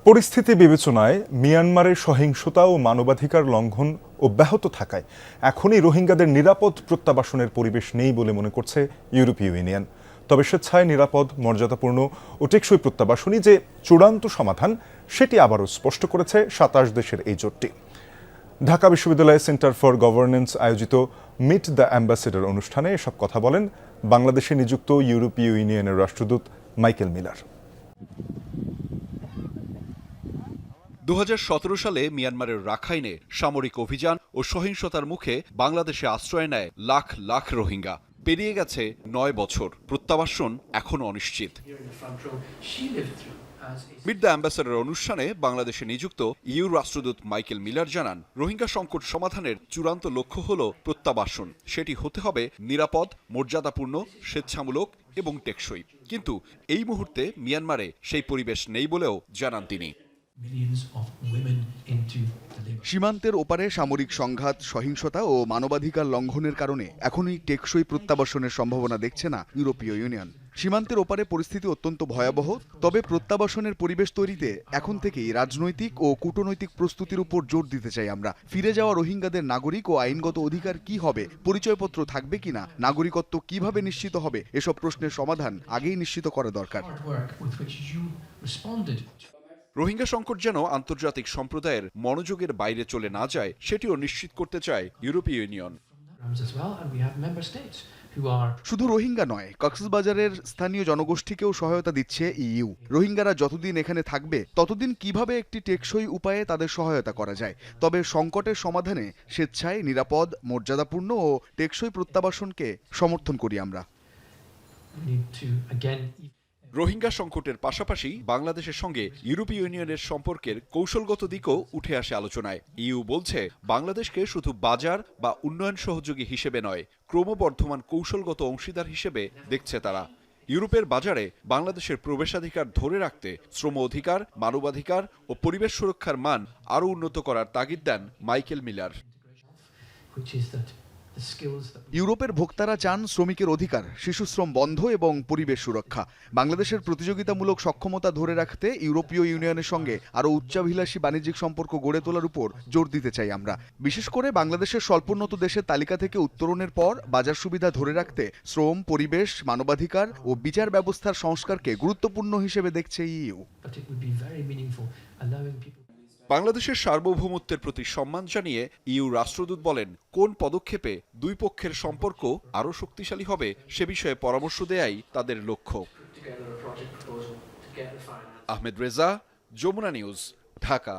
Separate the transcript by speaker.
Speaker 1: পরিস্থিতি বিবেচনায় মিয়ানমারের সহিংসতা ও মানবাধিকার লঙ্ঘন অব্যাহত থাকায় এখনই রোহিঙ্গাদের নিরাপদ প্রত্যাবাসনের পরিবেশ নেই বলে মনে করছে ইউরোপীয় ইউনিয়ন। তবে স্বেচ্ছায় নিরাপদ, মর্যাদাপূর্ণ ও টেকসই প্রত্যাবাসনই যে চূড়ান্ত সমাধান, সেটি আবারও স্পষ্ট করেছে ২৭ দেশের এই জোটটি। ঢাকা বিশ্ববিদ্যালয় সেন্টার ফর গভর্নেন্স আয়োজিত মিট দ্য অ্যাম্বাসেডর অনুষ্ঠানে এসব কথা বলেন বাংলাদেশে নিযুক্ত ইউরোপীয় ইউনিয়নের রাষ্ট্রদূত মাইকেল মিলার।
Speaker 2: ২০১৭ সালে মিয়ানমারের রাখাইনে সামরিক অভিযান ও সহিংসতার মুখে বাংলাদেশে আশ্রয় নেয় লাখ লাখ রোহিঙ্গা। পেরিয়ে গেছে ৯ বছর, প্রত্যাবাসন এখনও অনিশ্চিত। মিট দ্য অ্যাম্বাসেডর অনুষ্ঠানে বাংলাদেশে নিযুক্ত ইউ রাষ্ট্রদূত মাইকেল মিলার জানান, রোহিঙ্গা সংকট সমাধানের চূড়ান্ত লক্ষ্য হল প্রত্যাবাসন। সেটি হতে হবে নিরাপদ, মর্যাদাপূর্ণ, স্বেচ্ছামূলক এবং টেকসই। কিন্তু এই মুহূর্তে মিয়ানমারে সেই পরিবেশ নেই বলেও জানান তিনি।
Speaker 3: সীমান্তের ওপারে সামরিক সংঘাত, সহিংসতা ও মানবাধিকার লঙ্ঘনের কারণে এখনই টেকসই প্রত্যাবাসনের সম্ভাবনা দেখছে না ইউরোপীয় ইউনিয়ন। সীমান্তের ওপারে পরিস্থিতি অত্যন্ত ভয়াবহ। তবে প্রত্যাবাসনের পরিবেশ তৈরিতে এখন থেকেই রাজনৈতিক ও কূটনৈতিক প্রস্তুতির উপর জোর দিতে চাই আমরা। ফিরে যাওয়া রোহিঙ্গাদের নাগরিক ও আইনগত অধিকার কি হবে, পরিচয়পত্র থাকবে কিনা, নাগরিকত্ব কিভাবে নিশ্চিত হবে, এসব প্রশ্নের সমাধান আগেই নিশ্চিত করা দরকার।
Speaker 2: রোহিঙ্গা সংকট যেন আন্তর্জাতিক সম্প্রদায়ের মনোযোগের বাইরে চলে না যায়, সেটিও নিশ্চিত করতে চায় ইউরোপীয় ইউনিয়ন।
Speaker 3: শুধু রোহিঙ্গা নয়, কক্সবাজারের স্থানীয় জনগোষ্ঠীকেও সহায়তা দিচ্ছে ইইউ। রোহিঙ্গারা যতদিন এখানে থাকবে ততদিন কিভাবে একটি টেকসই উপায়ে তাদের সহায়তা করা যায়। তবে সংকটের সমাধানে স্বেচ্ছায় নিরাপদ, মর্যাদাপূর্ণ ও টেকসই প্রত্যাবাসনকে সমর্থন করি আমরা।
Speaker 2: রোহিঙ্গা সংকটের পাশাপাশি বাংলাদেশের সঙ্গে ইউরোপীয় ইউনিয়নের সম্পর্কের কৌশলগত দিকও উঠে আসে আলোচনায়। ইইউ বলছে, বাংলাদেশকে শুধু বাজার বা উন্নয়ন সহযোগী হিসেবে নয়, ক্রমবর্ধমান কৌশলগত অংশীদার হিসেবে দেখছে তারা। ইউরোপের বাজারে বাংলাদেশের প্রবেশাধিকার ধরে রাখতে শ্রম অধিকার, মানবাধিকার ও পরিবেশ সুরক্ষার মান আরও উন্নত করার তাগিদ দেন মাইকেল মিলার।
Speaker 3: ইউরোপের ভোক্তারা চান শ্রমিকের অধিকার, শিশুশ্রম বন্ধ এবং পরিবেশ সুরক্ষা। বাংলাদেশের প্রতিযোগিতামূলক সক্ষমতা ধরে রাখতে ইউরোপীয় ইউনিয়নের সঙ্গে আরও উচ্চাভিলাষী বাণিজ্যিক সম্পর্ক গড়ে তোলার উপর জোর দিতে চাই আমরা। বিশেষ করে বাংলাদেশের স্বল্পোন্নত দেশের তালিকা থেকে উত্তরণের পর বাজার সুবিধা ধরে রাখতে শ্রম, পরিবেশ, মানবাধিকার ও বিচার ব্যবস্থার সংস্কারকে গুরুত্বপূর্ণ হিসেবে দেখছে ইইউ।
Speaker 2: বাংলাদেশের সার্বভৌমত্বের প্রতি সম্মান জানিয়ে ইইউ রাষ্ট্রদূত বলেন, কোন পদক্ষেপে দুই পক্ষের সম্পর্ক আরও শক্তিশালী হবে সে বিষয়ে পরামর্শ দেয়াই তাদের লক্ষ্য। আহমেদ রেজা, যমুনা নিউজ, ঢাকা।